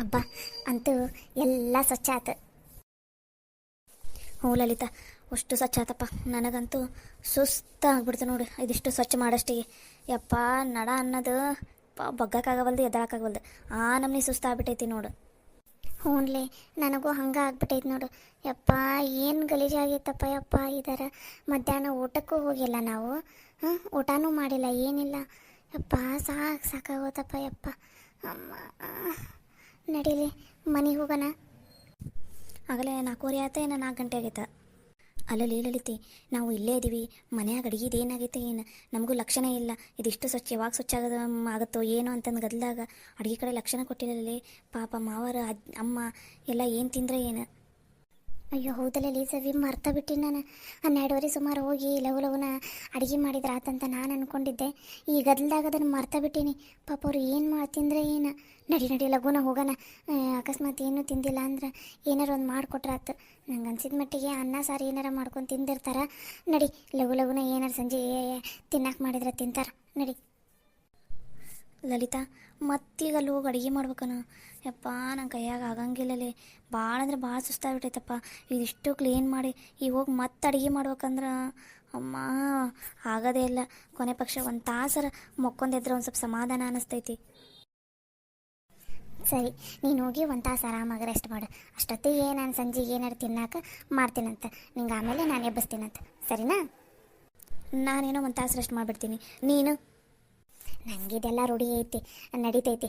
ಅಬ್ಬಾ ಅಂತೂ ಎಲ್ಲ ಸ್ವಚ್ಛ ಆತು. ಹ್ಞೂ ಲಲಿತಾ, ಅಷ್ಟು ಸ್ವಚ್ಛ ಆತಪ್ಪ. ನನಗಂತೂ ಸುಸ್ತ ಆಗ್ಬಿಡ್ತು ನೋಡಿ ಇದಿಷ್ಟು ಸ್ವಚ್ಛ ಮಾಡಷ್ಟಿಗೆ. ಯಪ್ಪ, ನಡ ಅನ್ನೋದು ಬಗ್ಗಕ್ಕಾಗವಲ್ದು, ಎದ್ದಳಕ್ಕಾಗವಲ್ದು, ಆ ನಮ್ನಿ ಸುಸ್ತು ಆಗ್ಬಿಟ್ಟೈತಿ ನೋಡು. ಹ್ಞೂನ್ಲೆ, ನನಗೂ ಹಂಗೆ ಆಗ್ಬಿಟ್ಟೈತಿ ನೋಡು. ಯಪ್ಪ, ಏನು ಗಲೀಜಾಗೈತಪ್ಪ ಯಪ್ಪ. ಇದರ ಮಧ್ಯಾಹ್ನ ಊಟಕ್ಕೂ ಹೋಗಿಲ್ಲ ನಾವು, ಊಟನೂ ಮಾಡಿಲ್ಲ, ಏನಿಲ್ಲ. ಯಪ್ಪ, ಸಾಕಾಗೋತಪ್ಪ ಯಪ್ಪ. ಅಮ್ಮ, ನಡೀಲಿ ಮನೆಗೆ ಹೋಗೋಣ. ಆಗಲೇ 4:15 ಆತ, ಏನೋ 4 ಗಂಟೆ ಆಗೈತೆ. ಅಲ್ಲಲ್ಲಿ ಲಲಿತಿ, ನಾವು ಇಲ್ಲೇ ಇದ್ದೀವಿ, ಮನ್ಯಾಗ ಅಡುಗೆದು ಏನಾಗೈತೆ ಏನು ನಮಗೂ ಲಕ್ಷಣ ಇಲ್ಲ. ಇದಿಷ್ಟು ಸ್ವಚ್ಛ ಯಾವಾಗ ಸ್ವಚ್ಛ ಆಗುತ್ತೋ ಏನೋ ಅಂತಂದು ಗದ್ದಲಾಗ ಅಡುಗೆ ಕಡೆ ಲಕ್ಷಣ ಕೊಟ್ಟಿಲ್ಲಲ್ಲಿ. ಪಾಪ ಮಾವರ ಅಮ್ಮ ಎಲ್ಲ ಏನು ತಿಂದರೆ ಏನು. ಅಯ್ಯೋ ಹೌದಲ್ಲ ಸವಿ, ಮರ್ತ ಬಿಟ್ಟು ನಾನು 12:30 ಸುಮಾರು ಹೋಗಿ ಲಘುನ ಅಡುಗೆ ಮಾಡಿದ್ರೆ ಆತಂತ ನಾನು ಅಂದ್ಕೊಂಡಿದ್ದೆ. ಈ ಗದ್ದಲ್ದಾಗ ಅದನ್ನು ಮರ್ತ ಬಿಟ್ಟೀನಿ. ಪಾಪ ಅವ್ರು ಏನು ತಿಂದರೆ ಏನು. ನಡಿ ಲಘುನ ಹೋಗೋಣ. ಅಕಸ್ಮಾತ್ ಏನೂ ತಿಂದಿಲ್ಲ ಅಂದ್ರೆ ಏನಾರು ಒಂದು ಮಾಡಿಕೊಟ್ರಾತು. ನಂಗೆ ಅನ್ಸಿದ ಮಟ್ಟಿಗೆ ಅನ್ನ ಸಾರು ಏನಾರ ಮಾಡ್ಕೊಂಡು ತಿಂದಿರ್ತಾರ. ನಡಿ ಲಘುನ ಏನಾರು ಸಂಜೆ ತಿನ್ನಕ್ಕೆ ಮಾಡಿದ್ರೆ ತಿಂತಾರೆ. ನಡಿ ಲಲಿತಾ, ಮತ್ತೀಗ ಅಲ್ಲಿ ಹೋಗಿ ಅಡುಗೆ ಮಾಡ್ಬೇಕನ. ಯಪ್ಪ, ನನ್ನ ಕೈಯಾಗ ಆಗಂಗಿಲ್ಲಲೇ. ಭಾಳ ಅಂದ್ರೆ ಭಾಳ ಸುಸ್ತಾಗ್ಬಿಟ್ಟೈತಪ್ಪ. ಇದಿಷ್ಟು ಕ್ಲೀನ್ ಮಾಡಿ ಈಗ ಹೋಗಿ ಮತ್ತೆ ಅಡುಗೆ ಮಾಡ್ಬೇಕಂದ್ರೆ ಅಮ್ಮ ಆಗೋದೇ ಇಲ್ಲ. ಕೊನೆ ಪಕ್ಷ ಒಂದು ತಾಸರ ಮಕ್ಕೊಂದಿದ್ರೆ ಒಂದು ಸ್ವಲ್ಪ ಸಮಾಧಾನ ಅನ್ನಿಸ್ತೈತಿ. ಸರಿ, ನೀನು ಹೋಗಿ ಒಂದು ತಾಸು ಆರಾಮಾಗಿ ರೆಸ್ಟ್ ಮಾಡು. ಅಷ್ಟೊತ್ತಿಗೆ ನಾನು ಸಂಜೆಗೆ ಏನಾರು ತಿನ್ನಕ್ಕೆ ಮಾಡ್ತೀನಂತ, ನಿಂಗೆ ಆಮೇಲೆ ನಾನು ಎಬ್ಬಿಸ್ತೀನಂತ, ಸರಿನಾ? ನಾನೇನೋ ಒಂದು ತಾಸು ರೆಸ್ಟ್ ಮಾಡಿಬಿಡ್ತೀನಿ. ನೀನು? ನನಗಿದೆಲ್ಲ ರೂಢಿ ಐತಿ, ನಡೀತೈತಿ.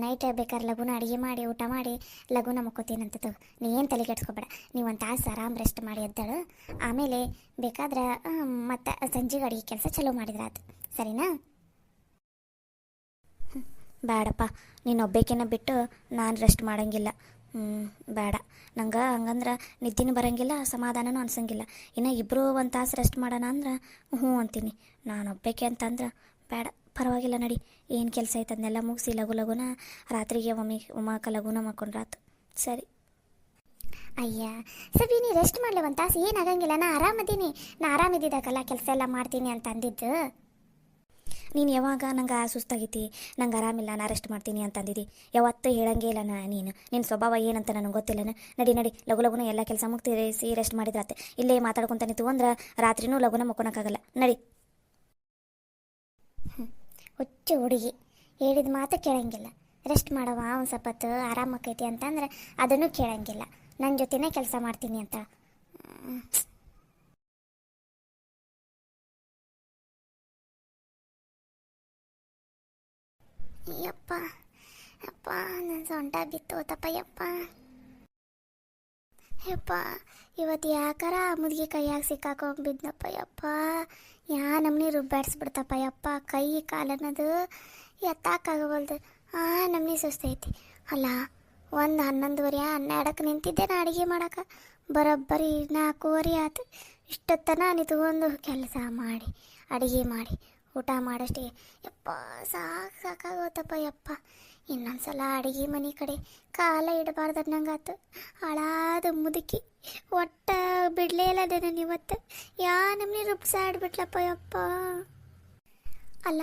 ನೈಟ್ ಬೇಕಾದ್ರೆ ಲಘುನ ಅಡುಗೆ ಮಾಡಿ ಊಟ ಮಾಡಿ ಲಘುನ ಮಕ್ಕೋತೀನಂತ ತಗೋ. ನೀ ಏನು ತಲೆ ಕೆಡ್ಸ್ಕೊಬೇಡ. ನೀವು ಒಂದು ತಾಸು ಆರಾಮ್ ರೆಸ್ಟ್ ಮಾಡಿ ಎದ್ದಾಳು. ಆಮೇಲೆ ಬೇಕಾದ್ರೆ ಮತ್ತು ಸಂಜೆಗೆ ಅಡುಗೆ ಕೆಲಸ ಚಲೋ ಮಾಡಿದ್ರೆ ಆಯ್ತು, ಸರಿನಾ? ಬೇಡಪ್ಪ, ನೀನೊಬ್ಬೇಕೇನ ಬಿಟ್ಟು ನಾನು ರೆಸ್ಟ್ ಮಾಡೋಂಗಿಲ್ಲ. ಬೇಡ, ನಂಗೆ ಹಂಗಂದ್ರೆ ನಿದ್ದೆನೂ ಬರೋಂಗಿಲ್ಲ, ಸಮಾಧಾನನೂ ಅನ್ಸಂಗಿಲ್ಲ. ಇನ್ನು ಇಬ್ಬರು ಒಂದು ತಾಸು ರೆಸ್ಟ್ ಮಾಡೋಣ ಅಂದ್ರೆ ಹ್ಞೂ ಅಂತೀನಿ. ನಾನೊಬ್ಬೇಕೆ ಅಂತಂದ್ರೆ ಬೇಡ, ಪರವಾಗಿಲ್ಲ. ನಡಿ, ಏನು ಕೆಲಸ ಐತೆ ಅದನ್ನೆಲ್ಲ ಮುಗಿಸಿ ಲಘುನ ರಾತ್ರಿಗೆ ಉಮಾಕ ಲಘುನ ಮಾಡ್ಕೊಂಡ್ರಾತು. ಸರಿ. ಅಯ್ಯ ಸರಿ, ನೀ ರೆಸ್ಟ್ ಮಾಡಲಿ ಒಂದು ತಾಸು, ಏನಾಗಂಗಿಲ್ಲ. ನಾ ಆರಾಮದೀನಿ. ನಾ ಆರಾಮಿದ್ದಿದ್ದಾಗಲ್ಲ ಕೆಲಸ ಎಲ್ಲ ಮಾಡ್ತೀನಿ ಅಂತ ಅಂದಿದ್ದು. ನೀನು ಯಾವಾಗ ನಂಗೆ ಸುಸ್ತಾಗೈತಿ, ನಂಗೆ ಆರಾಮಿಲ್ಲ, ನಾ ರೆಸ್ಟ್ ಮಾಡ್ತೀನಿ ಅಂತ ಅಂದಿದ್ದಿ. ಯಾವತ್ತೂ ಹೇಳಂಗೇ ಇಲ್ಲ. ನಿನ್ನ ಸ್ವಭಾವ ಏನಂತ ನನಗೆ ಗೊತ್ತಿಲ್ಲ. ನಡಿ ಲಘುನ ಎಲ್ಲ ಕೆಲಸ ಮುಗ್ತಿಸಿ ರೆಸ್ಟ್ ಮಾಡಿದ್ರಾತೆ. ಇಲ್ಲೇ ಮಾತಾಡ್ಕೊತ ನಿಂತು ಅಂದ್ರೆ ರಾತ್ರಿನೂ ಲಘುನ ಮಕ್ಕೊಳಕ್ಕಾಗಲ್ಲ. ನಡಿ. ಹುಚ್ಚು ಹುಡುಗಿ, ಹೇಳಿದ ಮಾತು ಕೇಳಂಗಿಲ್ಲ. ರೆಸ್ಟ್ ಮಾಡವ ಒಂದು ಸ್ವಲ್ಪತ್ತು ಆರಾಮಾಕೈತಿ ಅಂತಂದ್ರೆ ಅದನ್ನು ಕೇಳಂಗಿಲ್ಲ. ನನ್ನ ಜೊತೆನೇ ಕೆಲಸ ಮಾಡ್ತೀನಿ ಅಂತ. ಯಪ್ಪ ಯಪ್ಪ, ನನ್ನ ಸೊಂಟ ಬಿತ್ತೋತಪ್ಪ ಯಪ್ಪ. ಯಪ್ಪ, ಇವತ್ತು ಯಾಕಾರ ಮುದುಗಿ ಕೈಯಾಗ ಸಿಕ್ಕಾಕೊಂಡ್ಬಿದ್ನಪ್ಪ ಯಪ್ಪ. ನಮ್ನಿ ರುಬ್ಬಾಡ್ಸ್ಬಿಡ್ತಪ್ಪ ಯಪ್ಪ. ಕೈ ಕಾಲನ್ನೋದು ಎತ್ತಾಕಾಗವಲ್ದು, ನಮ್ನಿ ಸುಸ್ತೈತಿ. ಅಲ್ಲ, 11:30 12ಕ್ಕೆ ನಿಂತಿದ್ದೆ ನಾ ಅಡುಗೆ ಮಾಡೋಕೆ. ಬರೋಬ್ಬರಿ 4:15 ಆಯ್ತು. ಇಷ್ಟೊತ್ತನ ನಿಂತ್ಕೊಂಡು ಕೆಲಸ ಮಾಡಿ ಅಡುಗೆ ಮಾಡಿ ಊಟ ಮಾಡೋಷ್ಟಿಗೆ ಯಪ್ಪ ಸಾಕಾಗೋತಪ್ಪ ಯಪ್ಪ. ಇನ್ನೊಂದ್ಸಲ ಅಡುಗೆ ಮನೆ ಕಡೆ ಕಾಲ ಇಡಬಾರ್ದು ಅನ್ನಂಗಾತು. ಹಾಳಾದ ಮುದುಕಿ, ಒಟ್ಟ ಬಿಡಲೇ ಇಲ್ಲ ನಾನು ಇವತ್ತು. ನಮ್ಮನೆ ರುಬ್ಸಾಡ್ಬಿಟ್ಲಪ್ಪ ಯಪ್ಪ. ಅಲ್ಲ,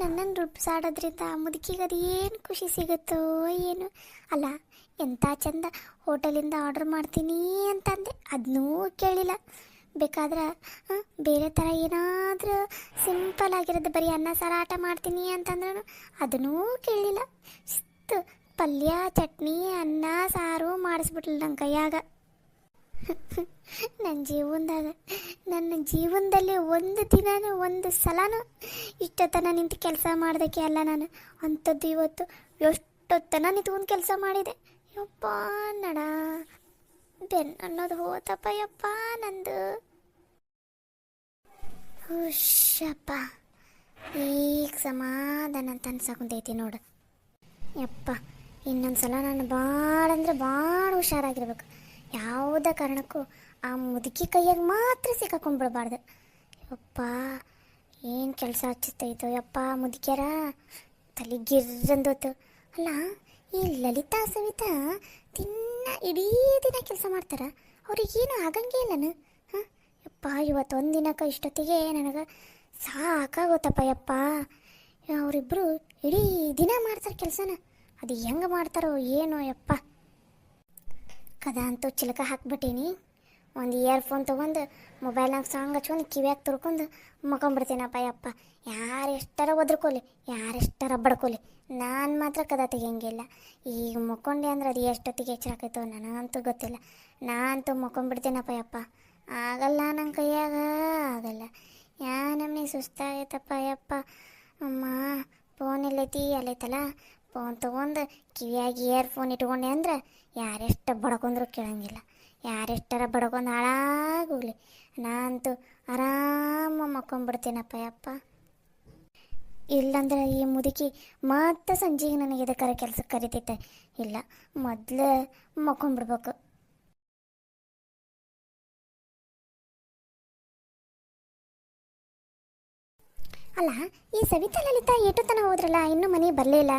ನನ್ನನ್ನು ರುಬ್ಸಾಡೋದ್ರಿಂದ ಆ ಮುದುಕಿಗೆ ಅದು ಏನು ಖುಷಿ ಸಿಗುತ್ತೋ ಏನು. ಅಲ್ಲ, ಎಂಥ ಚಂದ ಹೋಟೆಲಿಂದ ಆರ್ಡ್ರ್ ಮಾಡ್ತೀನಿ ಅಂತಂದೆ, ಅದನ್ನೂ ಕೇಳಿಲ್ಲ. ಬೇಕಾದ್ರೆ ಬೇರೆ ಥರ ಏನಾದರೂ ಸಿಂಪಲ್ ಆಗಿರೋದು, ಬರೀ ಅನ್ನ ಸಾರು ಆಟ ಮಾಡ್ತೀನಿ ಅಂತಂದ್ರೂ ಅದನ್ನೂ ಕೇಳಿಲ್ಲ. ಶಿಸ್ತು ಪಲ್ಯ ಚಟ್ನಿ ಅನ್ನ ಸಾರು ಮಾಡಿಸ್ಬಿಟ್ಲು ನನ್ನ ಕೈಯಾಗ. ನನ್ನ ಜೀವನದಲ್ಲಿ ಒಂದು ದಿನನೂ ಒಂದು ಸಲನೂ ಇಷ್ಟೊತ್ತನ ನಿಂತು ಕೆಲಸ ಮಾಡೋದಕ್ಕೆ ಅಲ್ಲ ನಾನು. ಅಂಥದ್ದು ಇವತ್ತು ಎಷ್ಟೊತ್ತನ ನಿಂತ್ಕೊಂಡು ಕೆಲಸ ಮಾಡಿದೆ ಯಪ್ಪ. ನಡ ಬೆನ್ನು ಅನ್ನೋದು ಹೋತಪ್ಪ ಯಪ್ಪ ನಂದು. ಹುಷಪ್ಪ, ಈಗ ಸಮಾಧಾನ ಅಂತ ಅನ್ಸಕೊಂಡೈತಿ ನೋಡು ಯಪ್ಪ. ಇನ್ನೊಂದ್ಸಲ ನಾನು ಭಾಳ ಅಂದ್ರೆ ಭಾಳ ಹುಷಾರಾಗಿರ್ಬೇಕು. ಯಾವುದೇ ಕಾರಣಕ್ಕೂ ಆ ಮುದುಕಿ ಕೈಯಾಗ ಮಾತ್ರ ಸಿಕ್ಕಾಕೊಂಡ್ಬಿಡ್ಬಾರ್ದು ಯಪ್ಪ. ಏನು ಕೆಲಸ ಹಚ್ಚಿಸ್ತೈತೋ ಯಪ್ಪ ಮುದುಕಿಯರ, ತಲೆ ಗಿರ್ರಂದೋತು. ಅಲ್ಲ, ಈ ಲಲಿತಾ ಸವಿತಾ ಇಡೀ ದಿನ ಕೆಲಸ ಮಾಡ್ತಾರ, ಅವ್ರಿಗೇನು ಆಗಂಗೇ ಇಲ್ಲನು. ಯಪ್ಪ, ಇವತ್ತು ಒಂದು ದಿನಕ್ಕೆ ಇಷ್ಟೊತ್ತಿಗೆ ನನಗೆ ಸಾಕಾಗೋತಪ್ಪ ಯಪ್ಪ. ಅವರಿಬ್ಬರು ಇಡೀ ದಿನ ಮಾಡ್ತಾರೆ ಕೆಲಸನ. ಅದು ಹೆಂಗೆ ಮಾಡ್ತಾರೋ ಏನೋ ಯಪ್ಪ. ಕದ ಅಂತೂ ಚಿಲಕ ಹಾಕ್ಬಿಟ್ಟೀನಿ. ಒಂದು ಇಯರ್ಫೋನ್ ತೊಗೊಂಡು ಮೊಬೈಲ್ನಾಗ ಸಾಂಗ್ ಹಚ್ಕೊಂಡು ಕಿವ್ಯಾಗ ತುರ್ಕೊಂಡು ಮಕ್ಕೊಂಬಿಡ್ತೀನಪ್ಪ ಯಪ್ಪ. ಯಾರು ಎಷ್ಟಾರ ಒದ್ರಕೋಲಿ, ಯಾರೆಷ್ಟಾರ ಬಡ್ಕೋಲಿ, ನಾನು ಮಾತ್ರ ಕದ ತೆಗಿಯಂಗಿಲ್ಲ. ಈಗ ಮಕ್ಕೊಂಡೆ ಅಂದ್ರೆ ಅದು ಎಷ್ಟೊತ್ತಿಗೆ ಎಚ್ಚರಾಕೈತೋ ನನಗಂತೂ ಗೊತ್ತಿಲ್ಲ. ನಾನಂತೂ ಮಕ್ಕೊಂಬಿಡ್ತೀನಪ್ಪ ಯಪ್ಪ. ಆಗಲ್ಲ ನನ್ನ ಕೈಯಾಗ, ಆಗಲ್ಲ. ನಮ್ಮನೆ ಸುಸ್ತಾಗೈತಪ್ಪ ಯಪ್ಪ. ಅಮ್ಮ ಫೋನ್ ಎಲ್ಲೈತಿ ಅಲ್ಲೈತಲ್ಲ, ಫೋನ್ ತೊಗೊಂಡು ಕಿವಿಯಾಗ ಇಯರ್ಫೋನ್ ಇಟ್ಕೊಂಡೆ ಅಂದ್ರೆ ಯಾರೆಷ್ಟು ಬಡ್ಕೊಂಡ್ರು ಕೇಳಂಗಿಲ್ಲ. ಯಾರೆಷ್ಟರ ಬಡ್ಕೊಂಡು ಹಾಳಾಗೋಗ್ಲಿ, ನಾನಂತೂ ಆರಾಮ ಮಕ್ಕೊಂಬಿಡ್ತೀನಪ್ಪ ಯಪ್ಪ. ಇಲ್ಲಂದ್ರೆ ಈ ಮುದುಕಿ ಮತ್ತೆ ಸಂಜೆಗೆ ನನಗೆ ಇದಕ್ಕಾರ ಕೆಲ್ಸಕ್ಕೆ ಕರಿತೈತೆ. ಇಲ್ಲ, ಮೊದಲು ಮಕ್ಕೊಂಬಿಡ್ಬೇಕು. ಅಲ್ಲ, ಈ ಸವಿತಾ ಲಲಿತಾ ಏಟು ತನಕ ಹೋದ್ರಲ್ಲ, ಇನ್ನೂ ಮನೆಗೆ ಬರಲಿಲ್ಲ.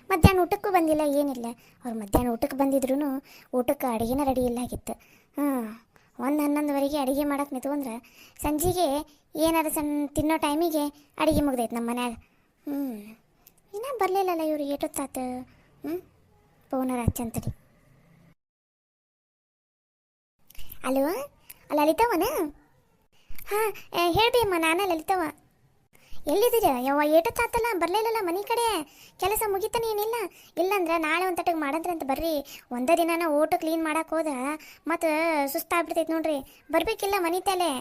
ಮಧ್ಯಾಹ್ನ ಊಟಕ್ಕೂ ಬಂದಿಲ್ಲ, ಏನಿಲ್ಲ. ಅವ್ರು ಮಧ್ಯಾಹ್ನ ಊಟಕ್ಕೆ ಬಂದಿದ್ರು ಊಟಕ್ಕೆ ಅಡುಗೆನ ರೆಡಿ ಇಲ್ಲ ಆಗಿತ್ತು. 1-11ವರೆಗೆ ಅಡುಗೆ ಮಾಡಕ್ಕೆ ನಿಂತ್ಕೊಂಡ್ರೆ ಸಂಜೆಗೆ ಏನಾರ ತಿನ್ನೋ ಟೈಮಿಗೆ ಅಡುಗೆ ಮುಗ್ದೈತೆ ನಮ್ಮ ಮನ್ಯಾಗ. ಇನ್ನೂ ಬರಲಿಲ್ಲಲ್ಲ ಇವರು, ಏಟೊತ್ತಾತು. ಫೋನರ ಹಚ್ಚಂತರಿ. ಅಲೋ, ಲಲಿತಾವನ? ಹಾಂ, ಹೇಳ್ಬೇಮ್ಮ, ನಾನೇ ಲಲಿತಾವ. ಎಲ್ಲಿದ್ದೀರ ಯವ್ವ? ಏಟೊತ್ತಾತಲ್ಲ, ಬರಲಿಲ್ಲಲ್ಲ ಮನೆ ಕಡೆ. ಕೆಲಸ ಮುಗಿತಾನೆ ಏನಿಲ್ಲ. ಇಲ್ಲಂದ್ರೆ ನಾಳೆ ಒಂದು ತಟಗೆ ಮಾಡಂದ್ರೆ ಅಂತ ಬರ್ರಿ. ಒಂದೇ ದಿನ ಓಟು ಕ್ಲೀನ್ ಮಾಡಕ್ಕೆ ಹೋದ್ರೆ ಮತ್ತು ಸುಸ್ತಾಗ್ಬಿಡ್ತೈತೆ ನೋಡ್ರಿ. ಬರಬೇಕಿಲ್ಲ ಮನೆ ತಲೆ.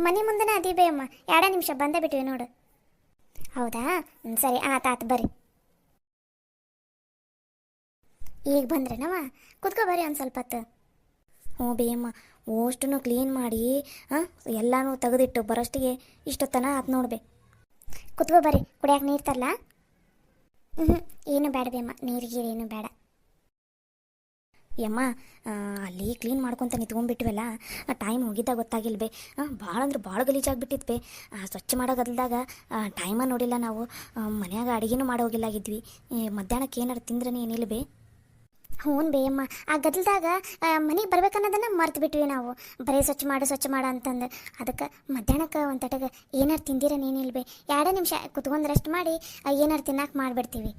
ಮನೆ ಮುಂದೆನೇ ಅದೀಬೇ ಅಮ್ಮ, 2 ನಿಮಿಷ ಬಂದೇ ಬಿಟ್ಟಿವಿ ನೋಡು. ಹೌದಾ? ಸರಿ, ಆತಾತು ಬರ್ರಿ. ಈಗ ಬಂದ್ರೇನವ? ಕುತ್ಕೋ ಬರ್ರಿ ಒಂದು ಸ್ವಲ್ಪ ಹೊತ್ತು. ಹ್ಞೂ ಬೇಯಮ್ಮ, ಅಷ್ಟನ್ನು ಕ್ಲೀನ್ ಮಾಡಿ ಎಲ್ಲನೂ ತೆಗೆದಿಟ್ಟು ಬರೋಷ್ಟಿಗೆ ಇಷ್ಟೊತ್ತನ ಆತು ನೋಡ್ಬೇ. ಕುತ್ಕೋ ಬರ್ರಿ, ಕುಡಿಯಾಕೆ ನೀರು ತರಲ್ಲ? ಏನು ಬೇಡ ಬೇಯಮ್ಮ, ನೀರಿಗೆ ಏನು ಬೇಡ. ಯಮ್ಮ, ಅಲ್ಲಿ ಕ್ಲೀನ್ ಮಾಡ್ಕೊತ ನಿಂತ್ಕೊಂಡ್ಬಿಟ್ವಲ್ಲ, ಟೈಮ್ ಹೋಗಿದ್ದಾಗ ಗೊತ್ತಾಗಿಲ್ಬೇ. ಭಾಳ ಅಂದ್ರೆ ಭಾಳ ಗಲೀಜಾಗಿಬಿಟ್ಟಿದ್ಬೇ. ಸ್ವಚ್ಛ ಮಾಡೋಗಲ್ದಾಗ ಟೈಮ ನೋಡಿಲ್ಲ ನಾವು. ಮನ್ಯಾಗ ಅಡುಗೆನೂ ಮಾಡೋಗಿಲ್ಲಾಗಿದ್ವಿ. ಮಧ್ಯಾಹ್ನಕ್ಕೆ ಏನಾರು ತಿಂದ್ರೆ ಏನಿಲ್ಲ ಬೇ. ಹ್ಞೂ ಬೇಯಮ್ಮ, ಆ ಗದಲ್ದಾಗ ಮನೆಗೆ ಬರ್ಬೇಕನ್ನೋದನ್ನು ಮರ್ತು ಬಿಟ್ವಿ ನಾವು. ಬರೀ ಸ್ವಚ್ಛ ಮಾಡು ಅಂತಂದು. ಅದಕ್ಕೆ ಮಧ್ಯಾಹ್ನಕ್ಕೆ ಒಂದು ತಟಗೆ ಏನಾರು ತಿಂದಿರನೇನಿಲ್ಬೇ. 2 ನಿಮಿಷ ಕುತ್ಕೊಂಡು ರೆಸ್ಟ್ ಮಾಡಿ ಏನಾರು ತಿನ್ನಕ್ಕೆ ಮಾಡಿಬಿಡ್ತೀವಿ.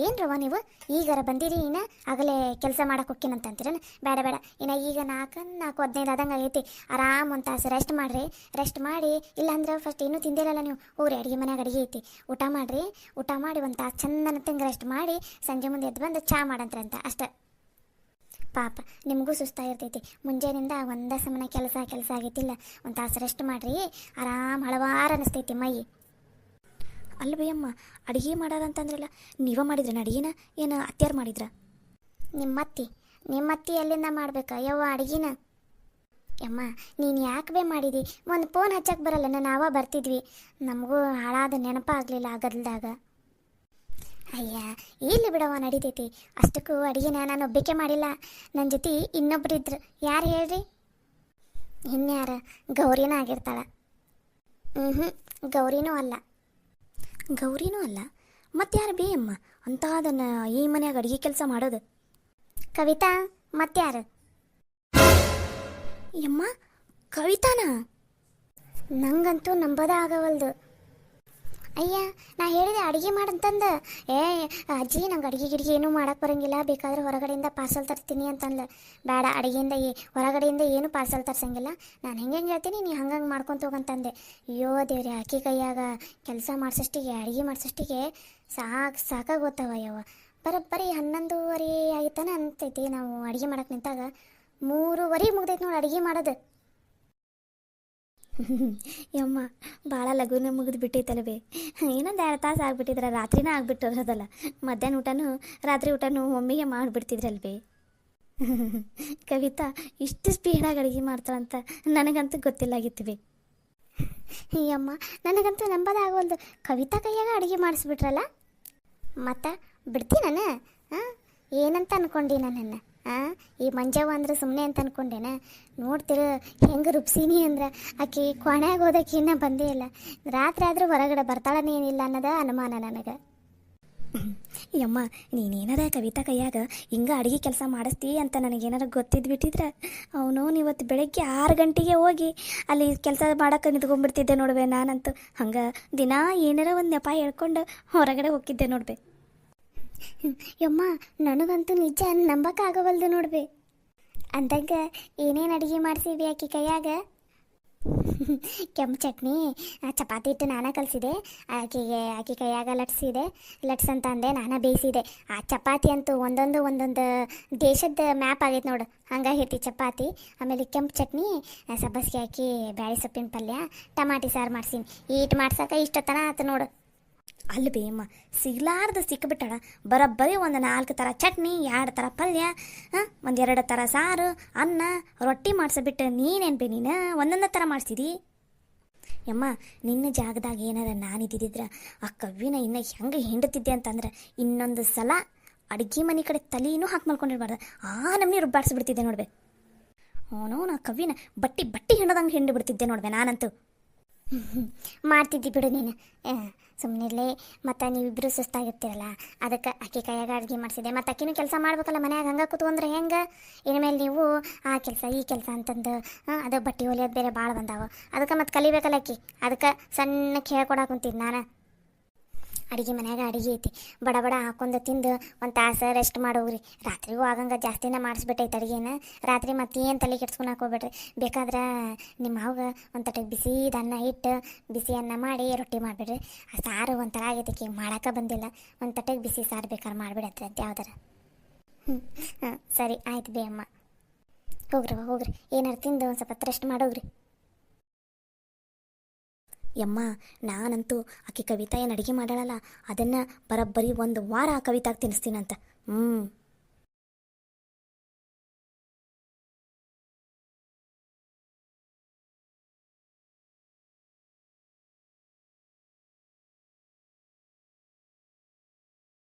ಏನ್ರವ ನೀವು ಈಗಾರ ಬಂದಿರಿ, ಇನ್ನು ಆಗಲೇ ಕೆಲಸ ಮಾಡಕ್ಕೆ ಹೋಗ್ತೀನಂತೀರ? ಬೇಡ ಬೇಡ, ಇನ್ನು ಈಗ 4-15 ಆದಂಗೆ ಆಗೈತಿ. ಆರಾಮ್ ಒಂದು ತಾಸು ರೆಸ್ಟ್ ಮಾಡಿರಿ. ರೆಸ್ಟ್ ಮಾಡಿ, ಇಲ್ಲಾಂದ್ರೆ ಫಸ್ಟ್ ಏನೂ ತಿಂದಿರಲ್ಲ ನೀವು. ಹೋಗ್ರಿ, ಅಡುಗೆ ಮನೆಯಾಗ ಅಡುಗೆ ಐತಿ, ಊಟ ಮಾಡಿರಿ. ಊಟ ಮಾಡಿ ಒಂದು ತಾಸು ಚಂದನ ತಂಗೆ ರೆಸ್ಟ್ ಮಾಡಿ ಸಂಜೆ ಮುಂದೆ ಎದ್ದು ಬಂದು ಚಹಾ ಮಾಡಂತ್ರಂತ ಅಷ್ಟೆ. ಪಾಪ ನಿಮಗೂ ಸುಸ್ತಾಗಿರ್ತೈತಿ. ಮುಂಜಾನಿಂದ ಒಂದೇ ಸಮನ ಕೆಲಸ ಆಗೈತಿಲ್ಲ. ಒಂದು ತಾಸು ರೆಸ್ಟ್ ಮಾಡಿರಿ, ಆರಾಮ್ ಹಳವಾರ ಅನ್ನಿಸ್ತೈತಿ ಮೈ. ಅಲ್ಲ ಬೇಯಮ್ಮ, ಅಡುಗೆ ಮಾಡಾರಂತಂದ್ರಲ್ಲ, ನೀವೇ ಮಾಡಿದ್ರನ ಅಡುಗೆನ? ಏನು ಅತ್ಯಾರು ಮಾಡಿದ್ರ? ನಿಮ್ಮತ್ತಿ ಎಲ್ಲಿಂದ ಮಾಡ್ಬೇಕಾ ಯವ್ವ ಅಡುಗೆನ? ಯಮ್ಮ, ನೀನು ಯಾಕೆ ಬೇ ಮಾಡಿದಿ? ಒಂದು ಫೋನ್ ಹಚ್ಚಕ್ಕೆ ಬರಲ್ಲ, ನಾವ ಬರ್ತಿದ್ವಿ. ನಮಗೂ ಹಾಳಾದ ನೆನಪಾಗಲಿಲ್ಲ ಆ ಗದಲ್ದಾಗ. ಅಯ್ಯ, ಇಲ್ಲಿ ಬಿಡವ, ನಡೀತೈತಿ. ಅಷ್ಟಕ್ಕೂ ಅಡುಗೆನ ನಾನು ಒಬ್ಬಕ್ಕೆ ಮಾಡಿಲ್ಲ, ನನ್ನ ಜೊತೆ ಇನ್ನೊಬ್ರಿದ್ರು. ಯಾರು ಹೇಳ್ರಿ? ಇನ್ಯಾರ? ಗೌರಿನ ಆಗಿರ್ತಾಳ? ಗೌರಿನೂ ಅಲ್ಲ. ಗೌರಿನೂ ಅಲ್ಲ, ಮತ್ತಾರು ಬೇಯಮ್ಮ ಅಂತದನ್ನ ಈ ಮನ್ಯಾಗ ಅಡುಗೆ ಕೆಲಸ ಮಾಡೋದು? ಕವಿತಾ, ಮತ್ತಾರು? ಯಮ್ಮ, ಕವಿತಾನ? ನಂಗಂತೂ ನಂಬೋದ ಆಗವಲ್ದು. ಅಯ್ಯ, ನಾ ಹೇಳಿದೆ ಅಡುಗೆ ಮಾಡಂತಂದು. ಅಜ್ಜಿ, ನಂಗೆ ಅಡುಗೆ ಏನೂ ಮಾಡಕ್ಕೆ ಬರೋಂಗಿಲ್ಲ, ಬೇಕಾದ್ರೆ ಹೊರಗಡೆಯಿಂದ ಪಾರ್ಸಲ್ ತರ್ತೀನಿ ಅಂತಂದ್ಲು. ಬೇಡ, ಹೊರಗಡೆಯಿಂದ ಏನು ಪಾರ್ಸಲ್ ತರ್ಸಂಗಿಲ್ಲ. ನಾನು ಹೆಂಗೆ ಹೇಳ್ತೀನಿ, ನೀ ಹಂಗಂಗೆ ಮಾಡ್ಕೊತ ಹೋಗಂತಂದೆ. ಅಯ್ಯೋ ದೇವ್ರಿ, ಆಕೆ ಕೈಯಾಗ ಕೆಲಸ ಮಾಡಿಸೋಷ್ಟಿಗೆ, ಅಡುಗೆ ಮಾಡಿಸೋಷ್ಟಿಗೆ ಸಾಕಾಗೋತ್ತವ ಯವ್ವ. ಬರೀ 11:30 ಆಯ್ತಾನ ಅಂತೈತಿ. ನಾವು ಅಡುಗೆ ಮಾಡಕ್ಕೆ ನಿಂತಾಗ 3:30 ಮುಗ್ದೈತಿ ನೋಡಿ ಅಡುಗೆ ಮಾಡೋದು. ಯಮ್ಮ, ಭಾಳ ಲಘುನ ಮುಗಿದು ಬಿಟ್ಟೈತಲ್ವೇ. ಇನ್ನೊಂದು 2 ತಾಸು ಆಗ್ಬಿಟ್ಟಿದ್ರೆ ರಾತ್ರಿನೇ ಆಗ್ಬಿಟ್ಟಿರೋದಲ್ಲ. ಮಧ್ಯಾಹ್ನ ಊಟನೂ ರಾತ್ರಿ ಊಟನೂ ಒಮ್ಮೆಗೆ ಮಾಡಿಬಿಡ್ತಿದ್ರಲ್ವೇ. ಕವಿತಾ ಇಷ್ಟು ಸ್ಪೀಡಾಗಿ ಅಡುಗೆ ಮಾಡ್ತಾಳಂತ ನನಗಂತೂ ಗೊತ್ತಿಲ್ಲಾಗಿತ್ತು ಬೇ. ಅಯ್ಯಮ್ಮ, ನನಗಂತೂ ನಂಬೋದಾಗವಲ್ದು. ಕವಿತಾ ಕೈಯಾಗ ಅಡುಗೆ ಮಾಡಿಸ್ಬಿಟ್ರಲ್ಲ. ಮತ್ತು ಬಿಡ್ತೀನ? ಏನಂತ ಅಂದ್ಕೊಂಡಿ ನನ್ನನ್ನು? ಈ ಮಂಜವ್ವ ಅಂದ್ರೆ ಸುಮ್ಮನೆ ಅಂತ ಅಂದ್ಕೊಂಡೇನ? ನೋಡ್ತಿರ ಹೆಂಗೆ ರುಬ್ಸೀನಿ ಅಂದ್ರೆ, ಆಕೆ ಕೊನೆಯಾಗ ಹೋದಕ್ಕೆ ಇನ್ನೂ ಬಂದೇ ಇಲ್ಲ. ರಾತ್ರಿ ಆದರೂ ಹೊರಗಡೆ ಬರ್ತಾಳನೇ ಏನಿಲ್ಲ ಅನ್ನೋದ ಅನುಮಾನ ನನಗೆ. ಯಮ್ಮ ನೀನೇನಾರ ಕವಿತಾ ಕೈಯಾಗ ಹಿಂಗ ಅಡುಗೆ ಕೆಲಸ ಮಾಡಿಸ್ತಿ ಅಂತ ನನಗೇನಾರ ಗೊತ್ತಿದ್ದು ಬಿಟ್ಟಿದ್ರೆ ಅವನು ಇವತ್ತು ಬೆಳಗ್ಗೆ 6 ಗಂಟೆಗೆ ಹೋಗಿ ಅಲ್ಲಿ ಕೆಲಸ ಮಾಡೋಕೆ ನಿಂತ್ಕೊಂಡ್ಬಿಡ್ತಿದ್ದೆ ನೋಡ್ಬೆ. ನಾನಂತೂ ಹಂಗೆ ದಿನಾ ಏನಾರ ಒಂದು ನೆಪ ಹೇಳ್ಕೊಂಡು ಹೊರಗಡೆ ಹೋಗಿದ್ದೆ ನೋಡ್ಬೆ. ಯಮ್ಮ ನನಗಂತೂ ನಿಜ ನಂಬಕ್ಕಾಗವಲ್ದು ನೋಡ್ಬೆ. ಅಂದಾಗ ಏನೇನು ಅಡುಗೆ ಮಾಡಿಸಿವಿ ಆಕಿ ಕೈಯಾಗ? ಕೆಂಪು ಚಟ್ನಿ, ಚಪಾತಿ ಹಿಟ್ಟು ನಾನೇ ಕಲಿಸಿದೆ, ಆಕೆ ಕೈಯಾಗ ಲಟ್ಸಂತ ಅಂದೆ, ನಾನೇ ಬೇಯಿಸಿದೆ. ಆ ಚಪಾತಿ ಅಂತೂ ಒಂದೊಂದು ದೇಶದ ಮ್ಯಾಪ್ ಆಗೈತೆ ನೋಡು, ಹಂಗಾಗಿರ್ತಿ ಚಪಾತಿ. ಆಮೇಲೆ ಕೆಂಪು ಚಟ್ನಿ, ಸಬ್ಬಸಿಗೆ ಹಾಕಿ ಬ್ಯಾಳಿ ಸೊಪ್ಪಿನ ಪಲ್ಯ, ಟಮಾಟಿ ಸಾರು ಮಾಡ್ಸೀನಿ. ಈಟ್ ಮಾಡ್ಸಕ್ಕೆ ಇಷ್ಟೊತ್ತನ ಆತು ನೋಡು. ಅಲ್ಲಿ ಬೇಯಮ್ಮ ಸಿಗ್ಲಾರ್ದು ಸಿಕ್ಕಿಬಿಟ್ಟಾಳ. ಬರೋಬ್ಬರಿ ಒಂದು 4 ಥರ ಚಟ್ನಿ, 2 ಥರ ಪಲ್ಯ, ಒಂದು 2 ಥರ ಸಾರು, ಅನ್ನ, ರೊಟ್ಟಿ ಮಾಡಿಸ್ಬಿಟ್ಟು ನೀನೇನು ಬೇ ನೀನು ಒಂದೊಂದು ಥರ ಮಾಡಿಸಿದಿ. ಯಮ್ಮ ನಿನ್ನ ಜಾಗದಾಗ ಏನಾರ ನಾನು ಇದ್ದಿದ್ರೆ ಆ ಕವ್ವಿನ ಇನ್ನು ಹೆಂಗೆ ಹಿಂಡುತ್ತಿದ್ದೆ ಅಂತಂದ್ರೆ ಇನ್ನೊಂದು ಸಲ ಅಡುಗೆ ಮನೆ ಕಡೆ ತಲೆನೂ ಹಾಕಿ ಮಲ್ಕೊಂಡಿರ್ಬಾರ್ದು, ಆ ನಮ್ಮನೆ ರುಬ್ಬಾಡಿಸ್ಬಿಡ್ತಿದ್ದೆ ನೋಡ್ಬೆ. ಅವನು ನಾ ಕವ್ವಿನ ಬಟ್ಟಿ ಹಿಂಡದಂಗೆ ಹಿಂಡು ಬಿಡ್ತಿದ್ದೆ ನೋಡ್ಬೆ ನಾನಂತೂ. ಮಾಡ್ತಿದ್ದಿ ಬಿಡು ನೀನು, ಸುಮ್ಮನಿರಲಿ. ಮತ್ತು ನೀವಿಬ್ಬರು ಸುಸ್ತಾಗಿರ್ತೀರಲ್ಲ, ಅದಕ್ಕೆ ಅಕ್ಕಿ ಕೈಯಾಗ ಅಡುಗೆ ಮಾಡಿಸಿದೆ. ಮತ್ತು ಅಕ್ಕಿನೂ ಕೆಲಸ ಮಾಡ್ಬೇಕಲ್ಲ ಮನ್ಯಾಗ, ಹಂಗೆ ಕೂತ್ಕೊಂಡ್ರೆ ಹೆಂಗೆ? ಇನ್ಮೇಲೆ ನೀವು ಆ ಕೆಲಸ ಈ ಕೆಲಸ ಅಂತಂದು ಅದು ಬಟ್ಟೆ ಹೊಲಿಯೋದು ಬೇರೆ ಭಾಳ ಬಂದಾವೆ, ಅದಕ್ಕೆ ಮತ್ತು ಕಲಿಬೇಕಲ್ಲ ಅಕ್ಕಿ. ಅದಕ್ಕೆ ಸಣ್ಣಕ್ಕೆ ಹೇಳ್ಕೊಡಕ್ಕೆ ಕುಂತಿದ್ದು ನಾನು. ಅಡುಗೆ ಮನ್ಯಾಗ ಅಡುಗೆ ಐತಿ, ಬಡ ಹಾಕೊಂಡು ತಿಂದು ಒಂದು ತಾಸು ರೆಸ್ಟ್ ಮಾಡೋಗ್ರಿ. ರಾತ್ರಿಗೂ ಆಗಂಗೆ ಜಾಸ್ತಿನೇ ಮಾಡಿಸ್ಬಿಟ್ಟೈತೆ ಅಡುಗೆನ. ರಾತ್ರಿ ಮತ್ತೇನು ತಲೆ ಕೆಡ್ಸ್ಕೊಳಕ್ಕೆ ಹೋಗ್ಬೇಡ್ರಿ. ಬೇಕಾದ್ರೆ ನಿಮ್ಮ ಮಾವಾಗ ಒಂದು ತಟ್ಟೆ ಬಿಸಿದ ಅನ್ನ ಇಟ್ಟು ಬಿಸಿ ಅನ್ನ ಮಾಡಿ ರೊಟ್ಟಿ ಮಾಡಿಬಿಡ್ರಿ. ಆ ಸಾರು ಒಂಥರ ಆಗೈತಿ, ಮಾಡೋಕೆ ಬಂದಿಲ್ಲ. ಒಂದು ತಟ್ಟೆಗೆ ಬಿಸಿ ಸಾರು ಬೇಕಾದ್ರೆ ಮಾಡಿಬಿಡತ್ರಿ ಅದು ಯಾವ್ದಾರ. ಹಾಂ ಸರಿ ಆಯ್ತು ಬೇ ಅಮ್ಮ, ಹೋಗ್ರಿ ಏನಾರು ತಿಂದು ಒಂದು ಸ್ವಲ್ಪ ರೆಸ್ಟ್ ಮಾಡೋಗ್ರಿ. ಯಮ್ಮ ನಾನಂತೂ ಆಕೆ ಕವಿತಾ ಏನು ಅಡುಗೆ ಮಾಡಾಳಲ್ಲ, ಅದನ್ನು ಬರೋಬ್ಬರಿ 1 ವಾರ ಆ ಕವಿತಾಗ ತಿನ್ನಿಸ್ತೀನಂತ.